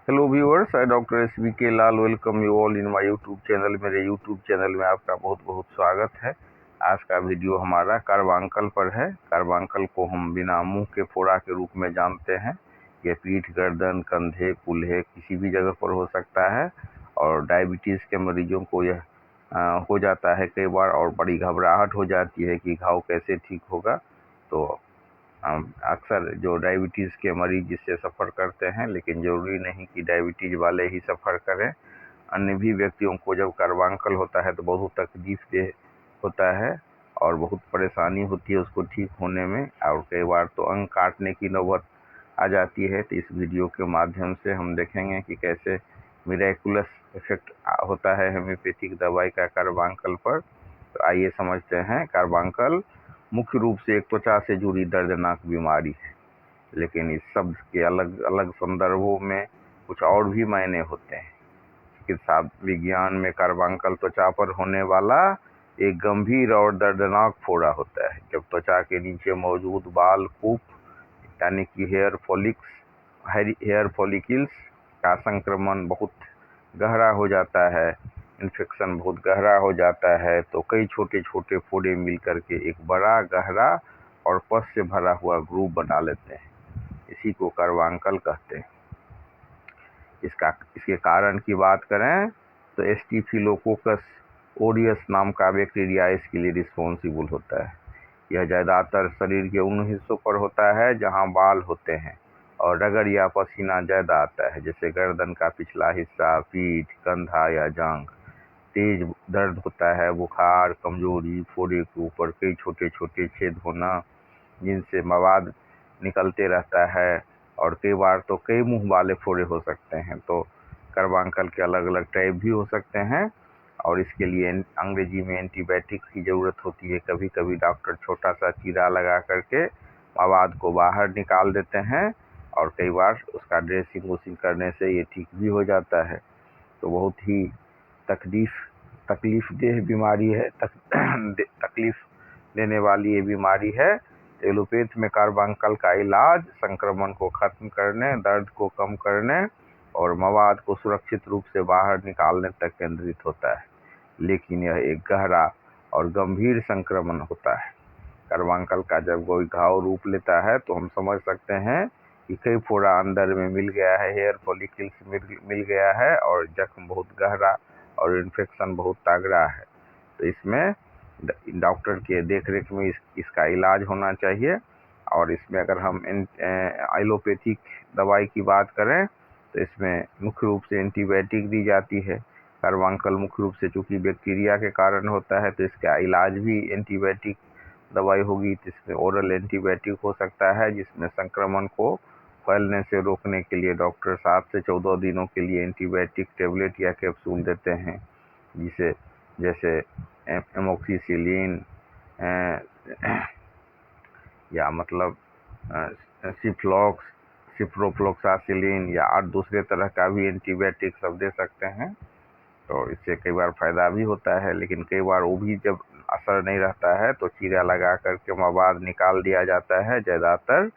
Hello viewers, I doctor SBK Lal welcome you all in my YouTube channel. मेरे YouTube channel में आपका बहुत बहुत स्वागत है। आज का वीडियो हमारा कार्बांकल पर है। कार्बांकल को हम बिना मुंह के फोड़ा के रूप में जानते हैं। ये पीठ, गर्दन, कंधे, कूल्हे किसी भी जगह पर हो सकता है और डायबिटीज़ के मरीजों को यह हो जाता है कई बार और बड़ी घबराहट हो जाती है कि घाव कैसे ठीक होगा। तो अक्सर जो डायबिटीज़ के मरीज जिससे सफ़र करते हैं, लेकिन ज़रूरी नहीं कि डायबिटीज़ वाले ही सफ़र करें। अन्य भी व्यक्तियों को जब कार्बांकल होता है तो बहुत तकलीफदेह होता है और बहुत परेशानी होती है उसको ठीक होने में, और कई बार तो अंग काटने की नौबत आ जाती है। तो इस वीडियो के माध्यम से हम देखेंगे कि कैसे मिरेकुलस इफेक्ट होता है होम्योपैथिक दवाई का कार्बांकल पर। तो आइए समझते हैं। कार्बांकल मुख्य रूप से एक त्वचा से जुड़ी दर्दनाक बीमारी है, लेकिन इस शब्द के अलग अलग संदर्भों में कुछ और भी मायने होते हैं। चिकित्सा विज्ञान में कार्बांकल त्वचा पर होने वाला एक गंभीर और दर्दनाक फोड़ा होता है। जब त्वचा के नीचे मौजूद बाल कूप यानी कि हेयर फॉलिकल्स का संक्रमण बहुत गहरा हो जाता है, इन्फेक्शन बहुत गहरा हो जाता है, तो कई छोटे छोटे फोड़े मिलकर के एक बड़ा, गहरा और पस से भरा हुआ ग्रूव बना लेते हैं। इसी को कार्बांकल कहते हैं। इसके कारण की बात करें तो स्टेफिलोकोकस ओरियस नाम का बैक्टीरिया इसके लिए रिस्पॉन्सिबल होता है। यह ज़्यादातर शरीर के उन हिस्सों पर होता है जहां बाल होते हैं और रगड़ या पसीना ज़्यादा आता है, जैसे गर्दन का पिछला हिस्सा, पीठ, कंधा या जांघ। तेज दर्द होता है, बुखार, कमजोरी, फोड़े के ऊपर कई छोटे छोटे छेद होना जिनसे मवाद निकलते रहता है, और कई बार तो कई मुंह वाले फोड़े हो सकते हैं। तो कार्बांकल के अलग अलग टाइप भी हो सकते हैं और इसके लिए अंग्रेजी में एंटीबायोटिक की ज़रूरत होती है। कभी कभी डॉक्टर छोटा सा चीरा लगा करके मवाद को बाहर निकाल देते हैं और कई बार उसका ड्रेसिंग वोसिंग करने से ये ठीक भी हो जाता है। तो बहुत ही तकलीफदेह बीमारी है, तकलीफ देने वाली ये बीमारी है। एलोपैथ में कार्बांकल का इलाज संक्रमण को खत्म करने, दर्द को कम करने और मवाद को सुरक्षित रूप से बाहर निकालने तक केंद्रित होता है, लेकिन यह एक गहरा और गंभीर संक्रमण होता है। कार्बांकल का जब कोई घाव रूप लेता है तो हम समझ सकते हैं कि कई फोड़ा अंदर में मिल गया है, हेयर फॉलिकल्स मिल गया है और जख्म बहुत गहरा और इन्फेक्शन बहुत तगड़ा है। तो इसमें डॉक्टर के देखरेख में इसका इलाज होना चाहिए। और इसमें अगर हम एलोपैथिक दवाई की बात करें तो इसमें मुख्य रूप से एंटीबायोटिक दी जाती है। कार्बांकल मुख्य रूप से चूंकि बैक्टीरिया के कारण होता है तो इसका इलाज भी एंटीबायोटिक दवाई होगी। तो इसमें ओरल एंटीबायोटिक हो सकता है, जिसमें संक्रमण को फैलने से रोकने के लिए डॉक्टर 7 से 14 दिनों के लिए एंटीबायोटिक टेबलेट या कैप्सूल देते हैं, जिसे जैसे एमोक्सिसिलिन या मतलब सिप्रोफ्लोक्सासिलिन या और दूसरे तरह का भी एंटीबायोटिक सब दे सकते हैं। तो इससे कई बार फ़ायदा भी होता है, लेकिन कई बार वो भी जब असर नहीं रहता है तो चीरा लगा करके मवाद निकाल दिया जाता है। ज़्यादातर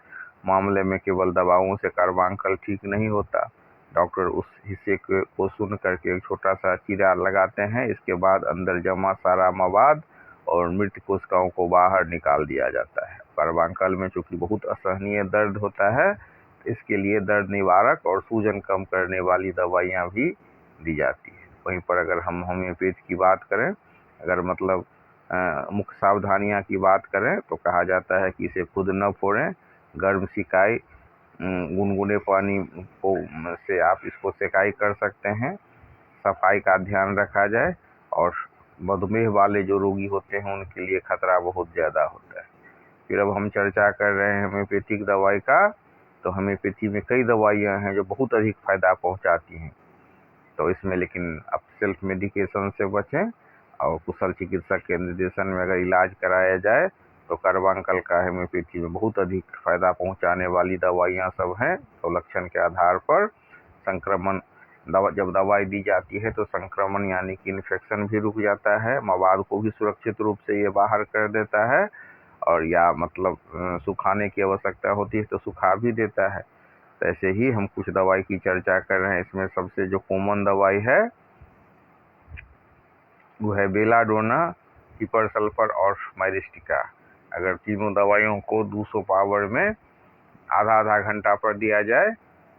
मामले में केवल दवाओं से कार्बांकल ठीक नहीं होता। डॉक्टर उस हिस्से को सुन करके एक छोटा सा चीरा लगाते हैं। इसके बाद अंदर जमा सारा मवाद और मृत कोशिकाओं को बाहर निकाल दिया जाता है। कार्बांकल में चूंकि बहुत असहनीय दर्द होता है, इसके लिए दर्द निवारक और सूजन कम करने वाली दवाइयाँ भी दी जाती है। वहीं पर अगर हम होम्योपैथ की बात करें, अगर मतलब मुख्य सावधानियां की बात करें तो कहा जाता है कि इसे खुद न फोड़ें। गर्म सिकाई, गुनगुने पानी को से आप इसको सेकाई कर सकते हैं। सफाई का ध्यान रखा जाए और मधुमेह वाले जो रोगी होते हैं उनके लिए खतरा बहुत ज़्यादा होता है। फिर अब हम चर्चा कर रहे हैं होम्योपैथिक दवाई का। तो होम्योपैथी में कई दवाइयाँ हैं जो बहुत अधिक फायदा पहुँचाती हैं। तो इसमें लेकिन आप सेल्फ मेडिकेशन से बचें और कुशल चिकित्सक के निर्देशन में अगर इलाज कराया जाए तो कार्बांकल का होम्योपैथी में बहुत अधिक फायदा पहुंचाने वाली दवाइयां सब हैं। तो लक्षण के आधार पर संक्रमण जब दवाई दी जाती है तो संक्रमण यानी कि इन्फेक्शन भी रुक जाता है, मवाद को भी सुरक्षित रूप से ये बाहर कर देता है, और या मतलब सुखाने की आवश्यकता होती है तो सुखा भी देता है। तो ऐसे ही हम कुछ दवाई की चर्चा कर रहे हैं। इसमें सबसे जो कॉमन दवाई है वो है बेलाडोना, हिपर सल्फर और माइरिस्टिका। अगर तीनों दवाइयों को 200 पावर में आधा आधा घंटा पर दिया जाए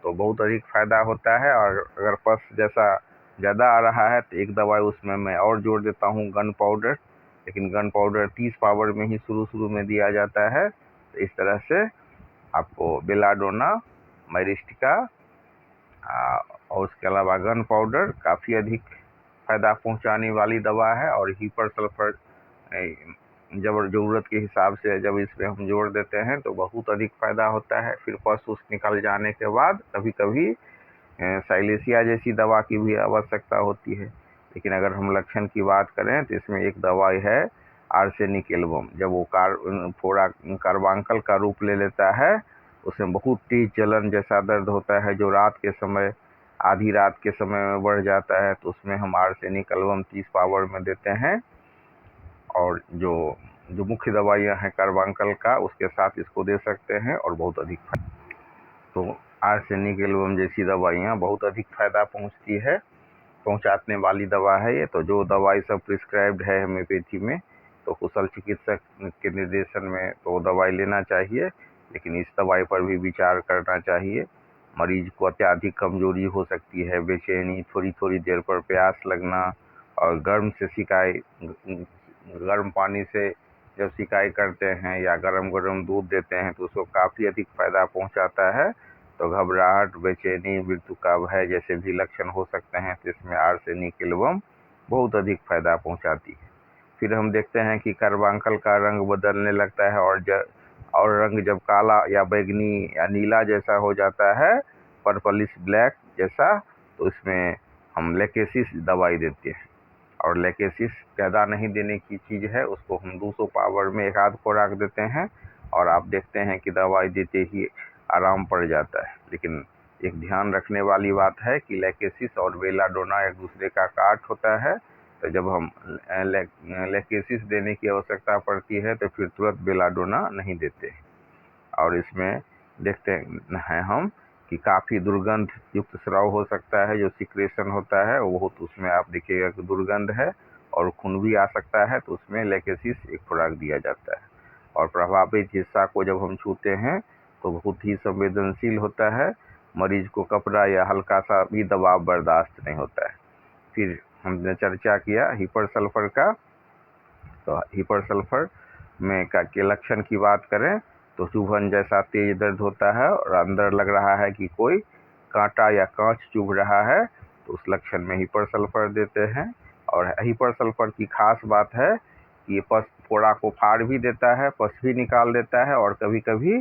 तो बहुत अधिक फायदा होता है। और अगर पस जैसा ज़्यादा आ रहा है तो एक दवाई उसमें मैं और जोड़ देता हूँ, गन पाउडर। लेकिन गन पाउडर 30 पावर में ही शुरू में दिया जाता है। तो इस तरह से आपको बेलाडोना, माइरिस्टिका और उसके अलावा गन पाउडर काफ़ी अधिक फायदा पहुंचाने वाली दवा है। और हिपर सल्फर जब ज़रूरत के हिसाब से जब इसमें हम जोड़ देते हैं तो बहुत अधिक फायदा होता है। फिर पस उस निकल जाने के बाद कभी कभी साइलेसिया जैसी दवा की भी आवश्यकता होती है। लेकिन अगर हम लक्षण की बात करें तो इसमें एक दवाई है आर्सेनिक एल्बम। जब वो फोड़ा कार्बांकल का रूप ले लेता है उसमें बहुत तेज जलन जैसा दर्द होता है, जो रात के समय, आधी रात के समय में बढ़ जाता है। तो उसमें हम आर्सेनिक एल्बम 30 पावर में देते हैं। और जो मुख्य दवाइयाँ हैं कार्बांकल का, उसके साथ इसको दे सकते हैं और बहुत अधिक तो आर्सेनिक एल्बम जैसी दवाइयाँ बहुत अधिक फायदा पहुंचाने वाली दवा है ये। तो जो दवाई सब प्रिस्क्राइब्ड है होम्योपैथी में, तो कुशल चिकित्सक के निर्देशन में तो दवाई लेना चाहिए। लेकिन इस दवाई पर भी विचार करना चाहिए। मरीज को अत्यधिक कमजोरी हो सकती है, बेचैनी, थोड़ी थोड़ी देर पर प्यास लगना, और गर्म पानी से जब सिकाई करते हैं या गरम दूध देते हैं तो उसको काफ़ी अधिक फायदा पहुंचाता है। तो घबराहट, बेचैनी, मृत्यु का भय जैसे भी लक्षण हो सकते हैं तो इसमें आर्सेनिक एल्बम बहुत अधिक फायदा पहुंचाती है। फिर हम देखते हैं कि कार्बांकल का रंग बदलने लगता है और रंग जब काला या बैंगनी या नीला जैसा हो जाता है, पर्पलिश ब्लैक जैसा, तो इसमें हम लेकेसिस दवाई देते हैं। और लेकेसिस ज़्यादा नहीं देने की चीज़ है, उसको हम 200 पावर में एक आध खुराक देते हैं और आप देखते हैं कि दवाई देते ही आराम पड़ जाता है। लेकिन एक ध्यान रखने वाली बात है कि लेकेसिस और बेलाडोना एक दूसरे का काट होता है। तो जब हम लेकेसिस देने की आवश्यकता पड़ती है तो फिर तुरंत बेलाडोना नहीं देते। और इसमें देखते हैं हम कि काफ़ी दुर्गंध युक्त स्राव हो सकता है, जो सिक्रेशन होता है वो बहुत, उसमें आप देखिएगा कि दुर्गंध है और खून भी आ सकता है। तो उसमें लेकेसिस एक खुराक दिया जाता है। और प्रभावित हिस्सा को जब हम छूते हैं तो बहुत ही संवेदनशील होता है, मरीज को कपड़ा या हल्का सा भी दबाव बर्दाश्त नहीं होता है। फिर हमने चर्चा किया हिपर सल्फर का। तो हिपर सल्फर में के लक्षण की बात करें तो चुभन जैसा तेज दर्द होता है और अंदर लग रहा है कि कोई कांटा या कांच चुभ रहा है, तो उस लक्षण में हिपर सल्फर देते हैं। और हिपर सल्फर की खास बात है कि ये फोड़ा को फाड़ भी देता है, पस भी निकाल देता है, और कभी कभी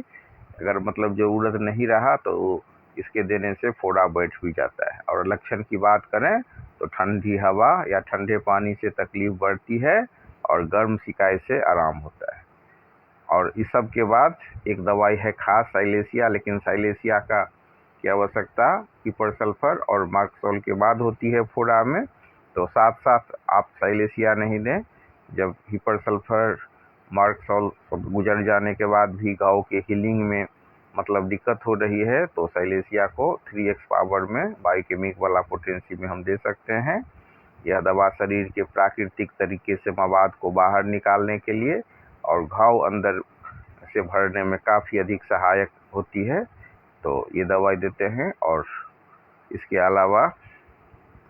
अगर मतलब ज़रूरत नहीं रहा तो इसके देने से फोड़ा बैठ भी जाता है। और लक्षण की बात करें तो ठंडी हवा या ठंडे पानी से तकलीफ बढ़ती है और गर्म शिकायत से आराम होता है। और इस सब के बाद एक दवाई है खास साइलेसिया, लेकिन साइलेसिया की आवश्यकता हिपर सल्फर और मार्कसोल के बाद होती है फोड़ा में। तो साथ साथ आप साइलेसिया नहीं दें। जब हिपर सल्फर, मार्कसोल गुजर जाने के बाद भी घाव के हीलिंग में मतलब दिक्कत हो रही है तो साइलेसिया को 3x पावर में बायोकेमिक वाला पोटेंसी में हम दे सकते हैं। यह दवा शरीर के प्राकृतिक तरीके से मवाद को बाहर निकालने के लिए और घाव अंदर से भरने में काफ़ी अधिक सहायक होती है। तो ये दवाई देते हैं। और इसके अलावा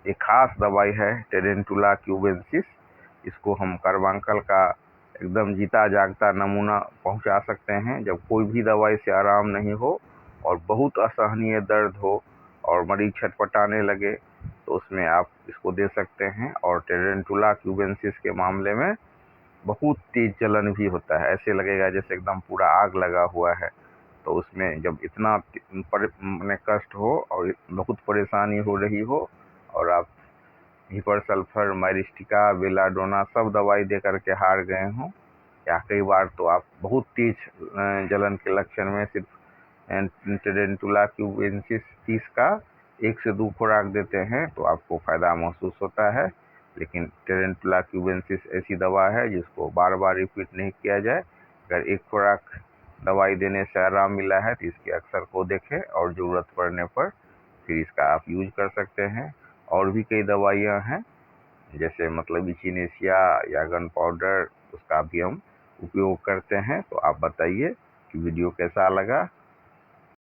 एक खास दवाई है टेरेंटुला क्यूबेंसिस। इसको हम कार्बांकल का एकदम जीता जागता नमूना पहुंचा सकते हैं। जब कोई भी दवाई से आराम नहीं हो और बहुत असहनीय दर्द हो और मरीज छटपटाने लगे तो उसमें आप इसको दे सकते हैं। और टेरेंटुला क्यूबेंसिस के मामले में बहुत तेज जलन भी होता है, ऐसे लगेगा जैसे एकदम पूरा आग लगा हुआ है। तो उसमें जब इतना कष्ट हो और बहुत परेशानी हो रही हो और आप हिपर सल्फर, माइरिस्टिका, बेलाडोना सब दवाई दे करके हार गए हों, या कई बार तो आप बहुत तेज जलन के लक्षण में सिर्फ टेरेंटुला क्यूबेंसिस 30 का 1 से 2 खुराक देते हैं तो आपको फ़ायदा महसूस होता है। लेकिन टेरेंटुला क्यूबेंसिस ऐसी दवा है जिसको बार बार रिपीट नहीं किया जाए। अगर एक खुराक दवाई देने से आराम मिला है तो इसके अक्सर को देखें और ज़रूरत पड़ने पर फिर इसका आप यूज कर सकते हैं। और भी कई दवाइयाँ हैं जैसे मतलब इचिनेसिया या गन पाउडर, उसका भी हम उपयोग करते हैं। तो आप बताइए कि वीडियो कैसा लगा।